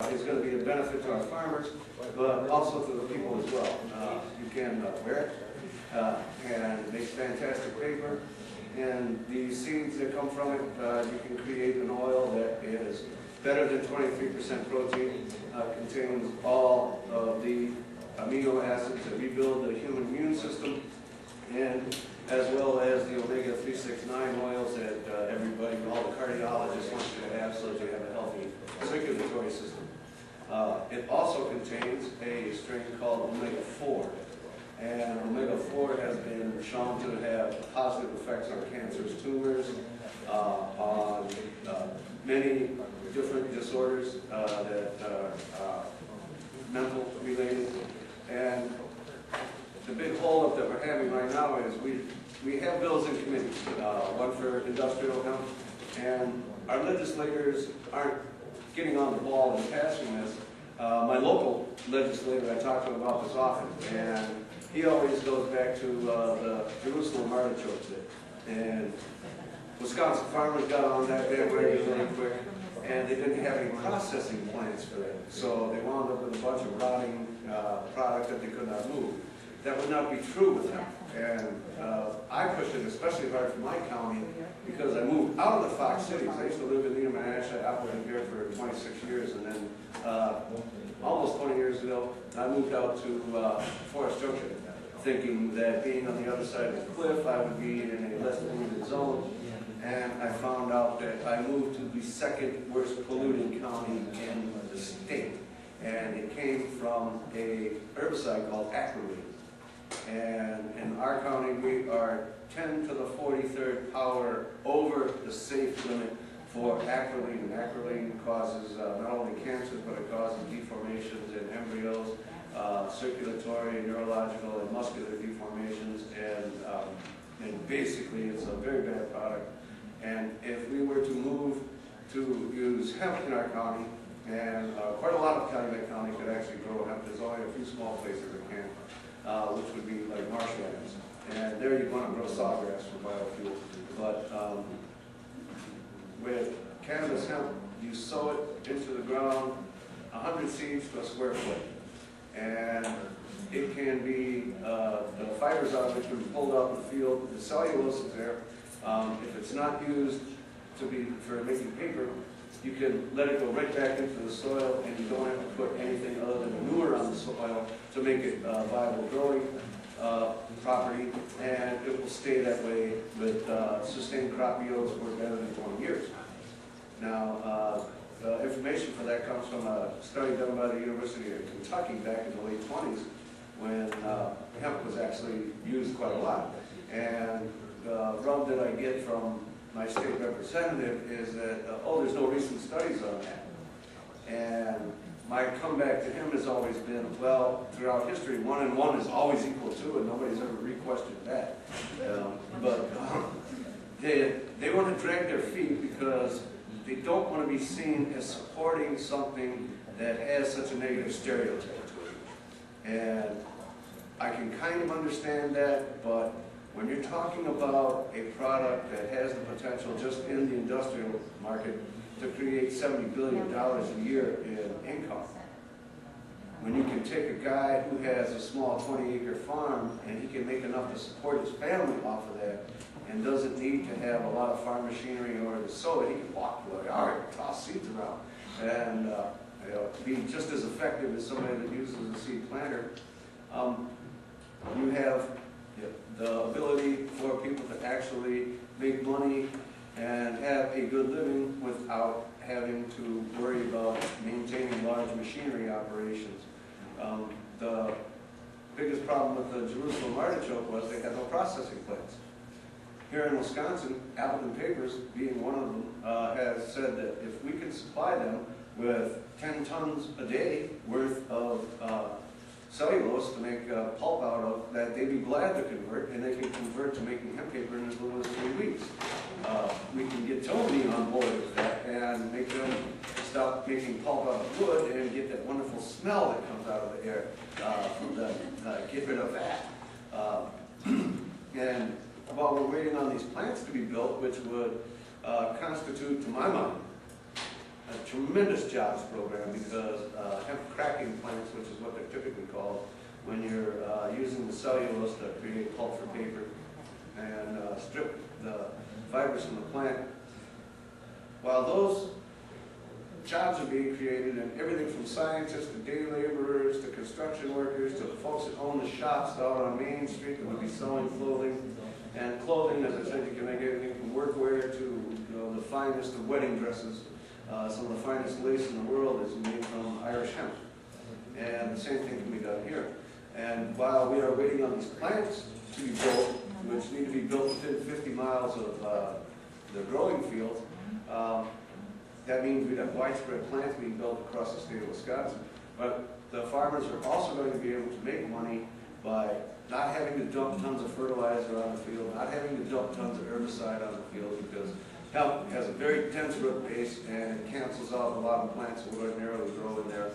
is going to be a benefit to our farmers, but also to the people as well. You can wear it, and it makes fantastic paper. And the seeds that come from it, you can create an oil that is better than 23% protein, contains all of the amino acids that rebuild the human immune system, and as well as the omega-369 oils that everybody, all the cardiologists want you to have so that you have a healthy circulatory system. It also contains a strain called omega-4. And omega-4 has been shown to have positive effects on cancerous tumors, on many different disorders that are mental related. And the big holdup that we're having right now is we have bills in committee, one for industrial hemp, and our legislators aren't getting on the ball and passing this. My local legislator, I talk to him about this often, and he always goes back to the Jerusalem artichoke bit. And Wisconsin farmers got on that bandwagon really quick, and they didn't have any processing plants for it. So they wound up with a bunch of rotting product that they could not move. That would not be true with hemp. And I pushed it especially hard for my county because I moved out of the Fox cities. I used to live in Appleton here for 26 years, and then almost 20 years ago, I moved out to Forest Junction, thinking that being on the other side of the cliff, I would be in a less polluted zone. And I found out that I moved to the second worst polluted county in the state. And it came from a herbicide called acrolein. And in our county, we are 10 to the 43rd power over the safe limit for acrolein. And acrolein causes not only cancer, but it causes deformations in embryos, circulatory, neurological, and muscular deformations. And basically, it's a very bad product. And if we were to move to use hemp in our county, and quite a lot of Calumet County could actually grow hemp. There's only a few small places that can, which would be like marshlands. And there you want to grow sawgrass for biofuel. But with cannabis hemp, you sow it into the ground, 100 seeds to a square foot. And it can be, the fibers out of it can be pulled out in the field. The cellulose is there. If it's not used for making paper, you can let it go right back into the soil, and you don't have to put anything other than manure on the soil to make it viable growing property, and it will stay that way with sustained crop yields for better than 20 years. Now, the information for that comes from a study done by the University of Kentucky back in the late 20s when hemp was actually used quite a lot. And the rub that I get from my state representative is that, oh, there's no recent studies on that. And my comeback to him has always been, well, throughout history, 1 and 1 is always equal to, and nobody's ever re-questioned that. They want to drag their feet because they don't want to be seen as supporting something that has such a negative stereotype to it. And I can kind of understand that, but when you're talking about a product that has the potential just in the industrial market to create $70 billion a year in income, when you can take a guy who has a small 20-acre farm and he can make enough to support his family off of that and doesn't need to have a lot of farm machinery in order to sow it, he can walk to the yard, toss seeds around, and be just as effective as somebody that uses a seed planter. You have the ability for people to actually make money and have a good living without having to worry about maintaining large machinery operations. The biggest problem with the Jerusalem artichoke was they had no processing plants. Here in Wisconsin, Appleton Papers, being one of them, has said that if we could supply them with 10 tons a day worth of cellulose to make pulp out of, that they'd be glad to convert, and they can convert to making hemp paper in as little as 3 weeks. We can get Tony on board with that and make them stop making pulp out of wood and get that wonderful smell that comes out of the air from them, get rid of that. And while we're waiting on these plants to be built, which would constitute, to my mind, a tremendous jobs program, because cracking plants, which is what they're typically called, when you're using the cellulose to create pulp for paper and strip the fibers from the plant. While those jobs are being created, and everything from scientists to day laborers to construction workers to the folks that own the shops out on Main Street that would be selling clothing. And clothing, as I said, you can make anything from workwear to the finest of wedding dresses. Some of the finest lace in the world is made from Irish hemp. And the same thing can be done here. And while we are waiting on these plants to be built, which need to be built within 50 miles of the growing fields, that means we'd have widespread plants being built across the state of Wisconsin. But the farmers are also going to be able to make money by not having to dump tons of fertilizer on the field, not having to dump tons of herbicide on the field, because hemp has a very dense root base and it cancels out a lot of plants that would ordinarily grow in there.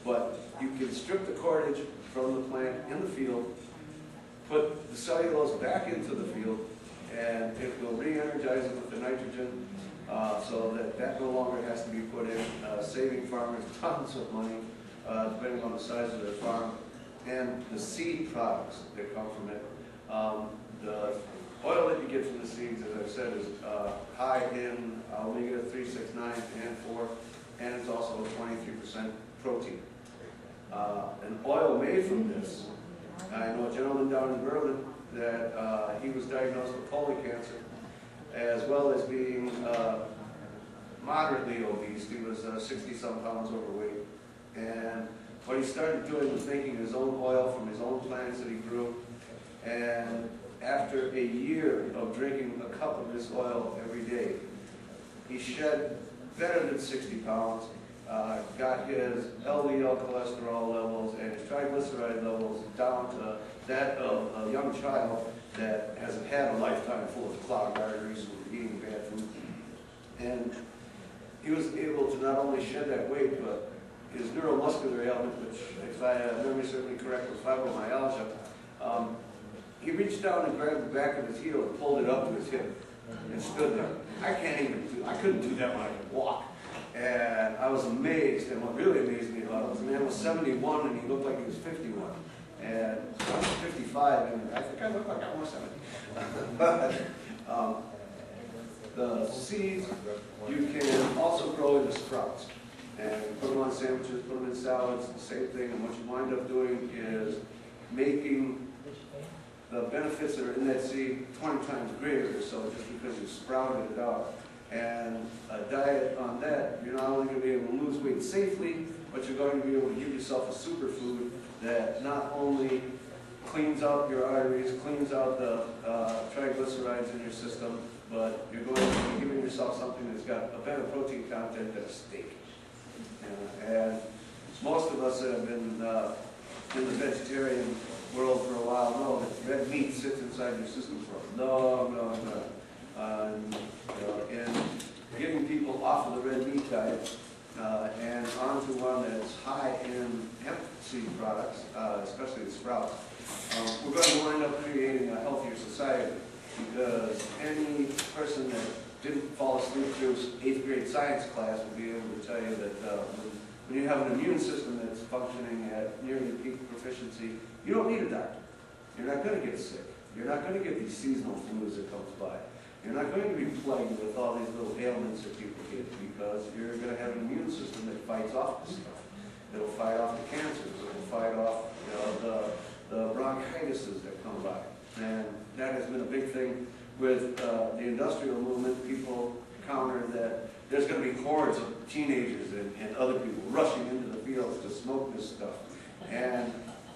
But you can strip the cordage from the plant in the field, put the cellulose back into the field, and it will re-energize it with the nitrogen, so that no longer has to be put in, saving farmers tons of money, depending on the size of their farm, and the seed products that come from it. The oil that you get from the seeds, as I've said, is high in omega-3, 6, 9, and 4, and it's also 23% protein. An oil made from this, I know a gentleman down in Berlin that he was diagnosed with colon cancer, as well as being moderately obese. He was 60-some pounds overweight. And what he started doing was making his own oil from his own plants that he grew. And after a year of drinking a cup of this oil every day, he shed better than 60 pounds, got his LDL cholesterol levels and his triglyceride levels down to that of a young child that hasn't had a lifetime full of clogged arteries from eating bad food. And he was able to not only shed that weight, but his neuromuscular ailment, which, if I memory serves me correct, was fibromyalgia, he reached down and grabbed the back of his heel and pulled it up to his hip and stood there. I couldn't do that when I could walk. And I was amazed, and what really amazed me about it was the man was 71 and he looked like he was 51. And I was 55, and I think I look like I was 70. But the seeds you can also grow into sprouts. And put them on sandwiches, put them in salads, the same thing. And what you wind up doing is making the benefits that are in that seed 20 times greater, so just because you sprouted it out. And a diet on that, you're not only going to be able to lose weight safely, but you're going to be able to give yourself a superfood that not only cleans out your arteries, cleans out the triglycerides in your system, but you're going to be giving yourself something that's got a better protein content than a steak. And most of us that have been in the vegetarian world for a while know that red meat sits inside your system for a long, long time. And getting people off of the red meat diet and onto one that's high in hemp seed products, especially the sprouts, we're going to wind up creating a healthier society, because any person that didn't fall asleep through 8th grade science class will be able to tell you that when you have an immune system that's functioning at nearly peak proficiency, you don't need a doctor. You're not going to get sick. You're not going to get these seasonal flus that comes by. You're not going to be plagued with all these little ailments that people get, because you're going to have an immune system that fights off this stuff. It'll fight off the cancers. It'll fight off the bronchitises that come by. And that has been a big thing with the industrial movement. People counter that there's going to be hordes of teenagers and other people rushing into the fields to smoke this stuff. And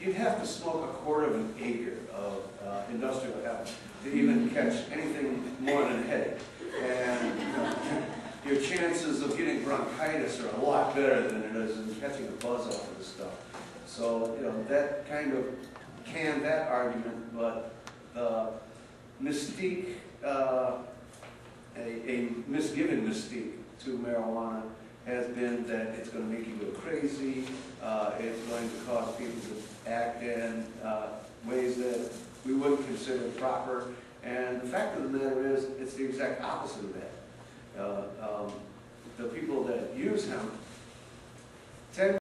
you'd have to smoke 1/4 of an acre of industrial hemp to even catch anything more than a headache. And your chances of getting bronchitis are a lot better than it is in catching a buzz off of this stuff. So, that kind of canned that argument, but the mystique, a misgiven mystique to marijuana has been that it's going to make you go crazy, it's going to cause people to act in ways that we wouldn't consider proper, and the fact of the matter is, it's the exact opposite of that. The people that use hemp tend